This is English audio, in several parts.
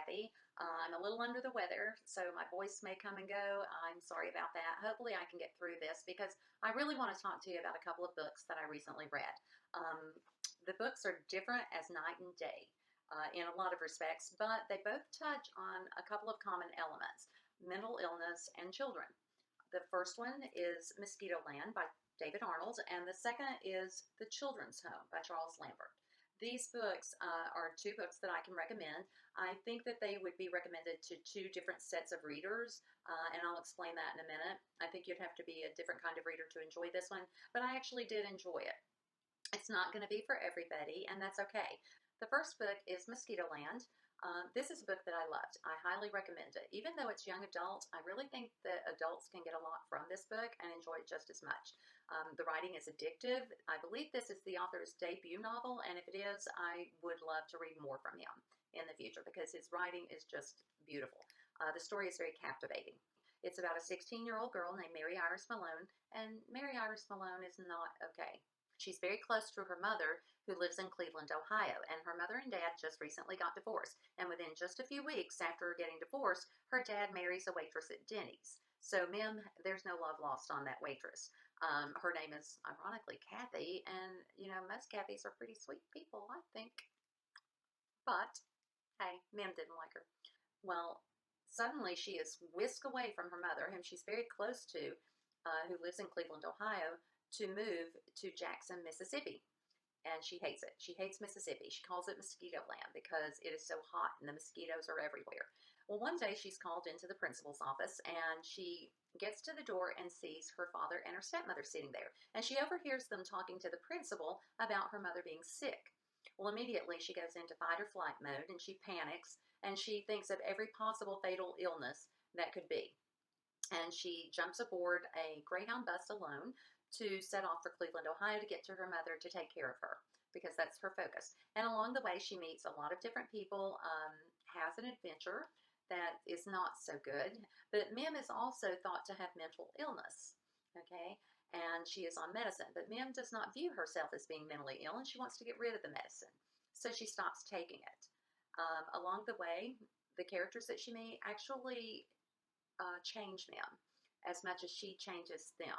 Kathy. I'm a little under the weather, so my voice may come and go. I'm sorry about that. Hopefully, I can get through this because I really want to talk to you about a couple of books that I recently read. Um, the books are different as night and day in a lot of respects, but they both touch on a couple of common elements: mental illness and children. The first one is Mosquitoland by David Arnold, and the second is The Children's Home by Charles Lambert. These books are two books that I can recommend. I think that they would be recommended to two different sets of readers, and I'll explain that in a minute. I think you'd have to be a different kind of reader to enjoy this one, but I actually did enjoy it. It's not going to be for everybody, and that's okay. The first book is Mosquitoland. This is a book that I loved. I highly recommend it. Even though it's young adult, I really think that adults can get a lot from this book and enjoy it just as much. The writing is addictive. I believe this is the author's debut novel, and if it is, I would love to read more from him in the future because his writing is just beautiful. The story is very captivating. It's about a 16-year-old girl named Mary Iris Malone, and Mary Iris Malone is not okay. She's very close to her mother, who lives in Cleveland, Ohio, and her mother and dad just recently got divorced. And within just a few weeks after getting divorced, her dad marries a waitress at Denny's. So, Mim, there's no love lost on that waitress. Her name is, ironically, Kathy, and, most Kathys are pretty sweet people, I think. But, hey, Mim didn't like her. Well, suddenly she is whisked away from her mother, whom she's very close to, who lives in Cleveland, Ohio, to move to Jackson, Mississippi. And she hates it. She hates Mississippi. She calls it Mosquitoland because it is so hot and the mosquitoes are everywhere. Well, one day she's called into the principal's office and she gets to the door and sees her father and her stepmother sitting there. And she overhears them talking to the principal about her mother being sick. Well, immediately she goes into fight or flight mode and she panics and she thinks of every possible fatal illness that could be. And she jumps aboard a Greyhound bus alone to set off for Cleveland, Ohio to get to her mother to take care of her because that's her focus. And along the way, she meets a lot of different people, has an adventure that is not so good. But Mim is also thought to have mental illness, okay? And she is on medicine. But Mim does not view herself as being mentally ill, and she wants to get rid of the medicine. So she stops taking it. Along the way, the characters that she meets actually change Mim as much as she changes them.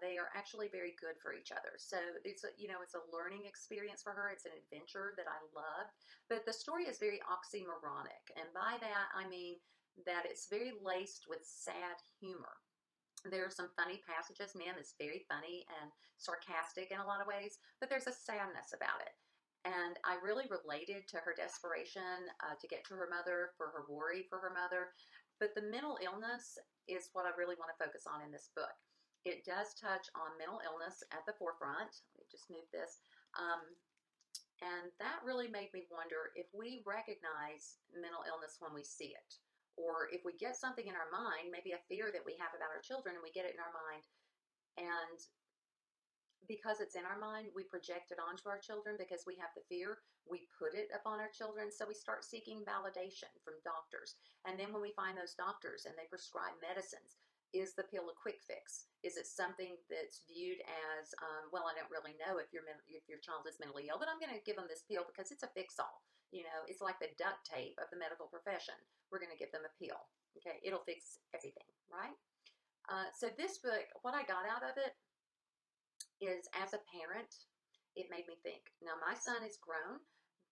They are actually very good for each other. So it's a learning experience for her. It's an adventure that I love. But the story is very oxymoronic. And by that, I mean that it's very laced with sad humor. There are some funny passages. Mim is very funny and sarcastic in a lot of ways, but there's a sadness about it. And I really related to her desperation to get to her mother, for her worry for her mother. But the mental illness is what I really want to focus on in this book. It does touch on mental illness at the forefront. Let me just move this. And that really made me wonder if we recognize mental illness when we see it, or if we get something in our mind, maybe a fear that we have about our children, and we get it in our mind, and because it's in our mind, we project it onto our children because we have the fear. We put it upon our children, so we start seeking validation from doctors. And then when we find those doctors and they prescribe medicines, is the pill a quick fix? Is it something that's viewed as, well, I don't really know if your child is mentally ill, but I'm going to give them this pill because it's a fix-all. It's like the duct tape of the medical profession. We're going to give them a pill. Okay, it'll fix everything, right? So this book, what I got out of it is, as a parent, it made me think. Now, my son is grown,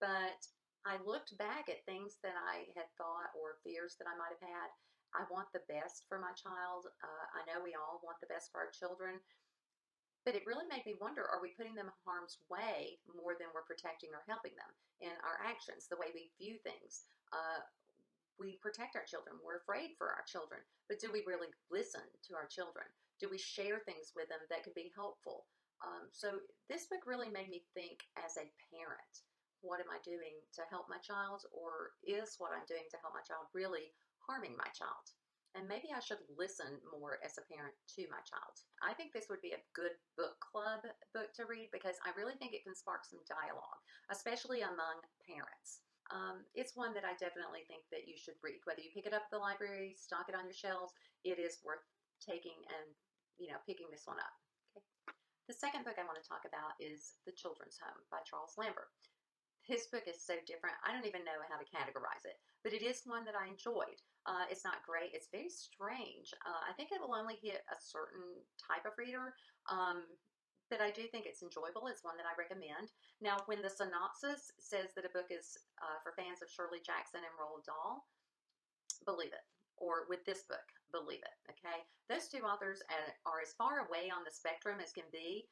but I looked back at things that I had thought or fears that I might have had. I want the best for my child. I know we all want the best for our children, but it really made me wonder, are we putting them in harm's way more than we're protecting or helping them in our actions, the way we view things? We protect our children. We're afraid for our children, but do we really listen to our children? Do we share things with them that could be helpful? So this book really made me think, as a parent, what am I doing to help my child, or is what I'm doing to help my child really harming my child? And maybe I should listen more as a parent to my child. I think this would be a good book club book to read because I really think it can spark some dialogue, especially among parents. It's one that I definitely think that you should read. Whether you pick it up at the library, stock it on your shelves, it is worth taking and picking this one up. Okay. The second book I want to talk about is The Children's Home by Charles Lambert. This book is so different. I don't even know how to categorize it, but it is one that I enjoyed. It's not great. It's very strange. I think it will only hit a certain type of reader, but I do think it's enjoyable. It's one that I recommend. Now, when the synopsis says that a book is for fans of Shirley Jackson and Roald Dahl, believe it. Or with this book, believe it. Okay, those two authors are as far away on the spectrum as can be.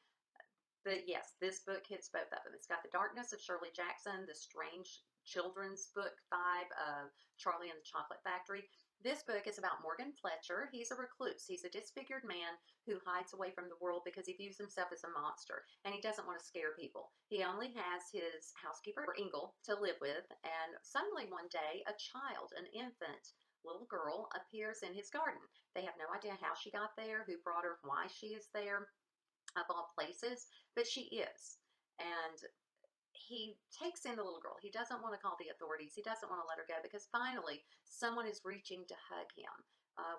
But yes, this book hits both of them. It's got the darkness of Shirley Jackson, the strange children's book vibe of Charlie and the Chocolate Factory. This book is about Morgan Fletcher. He's a recluse. He's a disfigured man who hides away from the world because he views himself as a monster, and he doesn't want to scare people. He only has his housekeeper, Ingle, to live with, and suddenly one day, a child, an infant, little girl, appears in his garden. They have no idea how she got there, who brought her, why she is there, of all places, but she is. And he takes in the little girl. He doesn't want to call the authorities. He doesn't want to let her go because finally someone is reaching to hug him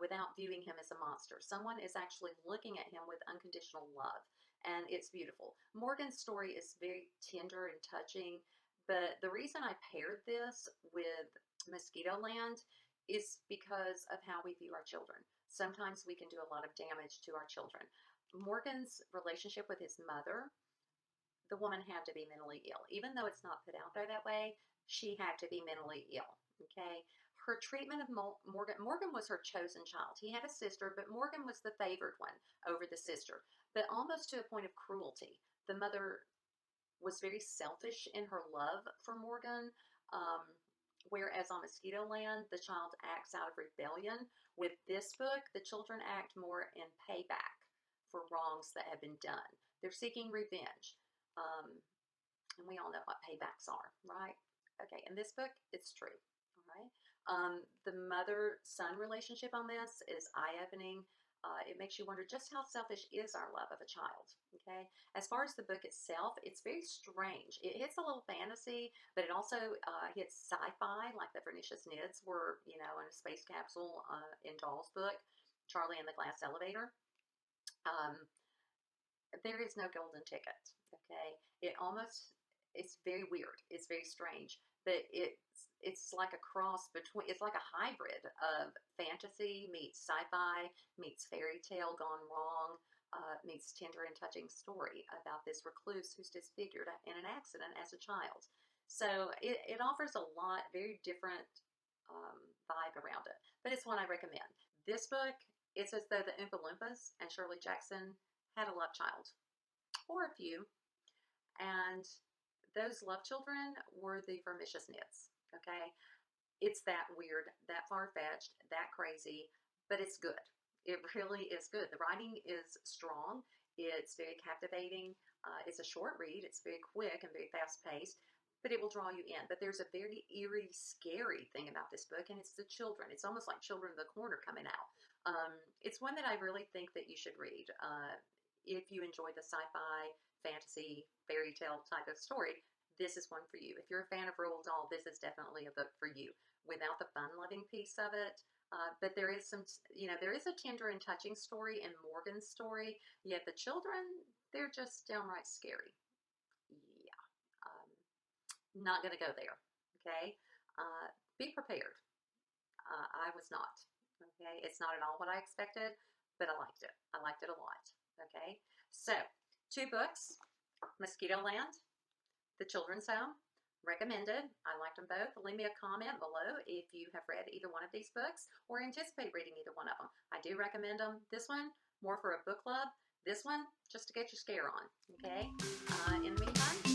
without viewing him as a monster. Someone is actually looking at him with unconditional love, and it's beautiful. Morgan's story is very tender and touching, but the reason I paired this with Mosquitoland is because of how we view our children. Sometimes we can do a lot of damage to our children. Morgan's relationship with his mother, the woman had to be mentally ill. Even though it's not put out there that way, she had to be mentally ill, okay? Her treatment of Morgan was her chosen child. He had a sister, but Morgan was the favored one over the sister, but almost to a point of cruelty. The mother was very selfish in her love for Morgan, whereas on Mosquitoland, the child acts out of rebellion. With this book, the children act more in payback for wrongs that have been done. They're seeking revenge. And we all know what paybacks are, right? Okay, in this book, it's true, all right? The mother-son relationship on this is eye-opening. It makes you wonder just how selfish is our love of a child, okay? As far as the book itself, it's very strange. It hits a little fantasy, but it also hits sci-fi, like the Pernicious Nids were, you know, in a space capsule in Dahl's book, Charlie and the Glass Elevator. There is no golden ticket, okay? It's very weird. It's very strange, but it's like a cross between, it's like a hybrid of fantasy meets sci-fi, meets fairy tale gone wrong, meets tender and touching story about this recluse who's disfigured in an accident as a child. So it offers a lot, very different vibe around it, but it's one I recommend. This book, it's as though the Oompa Loompas and Shirley Jackson had a love child, or a few, and those love children were the Vermicious Nids, okay? It's that weird, that far-fetched, that crazy, but it's good. It really is good. The writing is strong. It's very captivating. It's a short read. It's very quick and very fast-paced, but it will draw you in. But there's a very eerie, scary thing about this book, and it's the children. It's almost like Children of the Corner coming out. It's one that I really think that you should read. If you enjoy the sci-fi, fantasy, fairy tale type of story, this is one for you. If you're a fan of Roald Dahl, this is definitely a book for you. Without the fun-loving piece of it, but there is some, you know, there is a tender and touching story in Morgan's story, yet the children, they're just downright scary. Yeah. Not going to go there, okay? Be prepared. I was not, okay? It's not at all what I expected, but I liked it. I liked it a lot, okay? So, 2 books, Mosquitoland, The Children's Home, recommended. I liked them both. Leave me a comment below if you have read either one of these books or anticipate reading either one of them. I do recommend them. This one, more for a book club. This one, just to get your scare on, okay? In the meantime,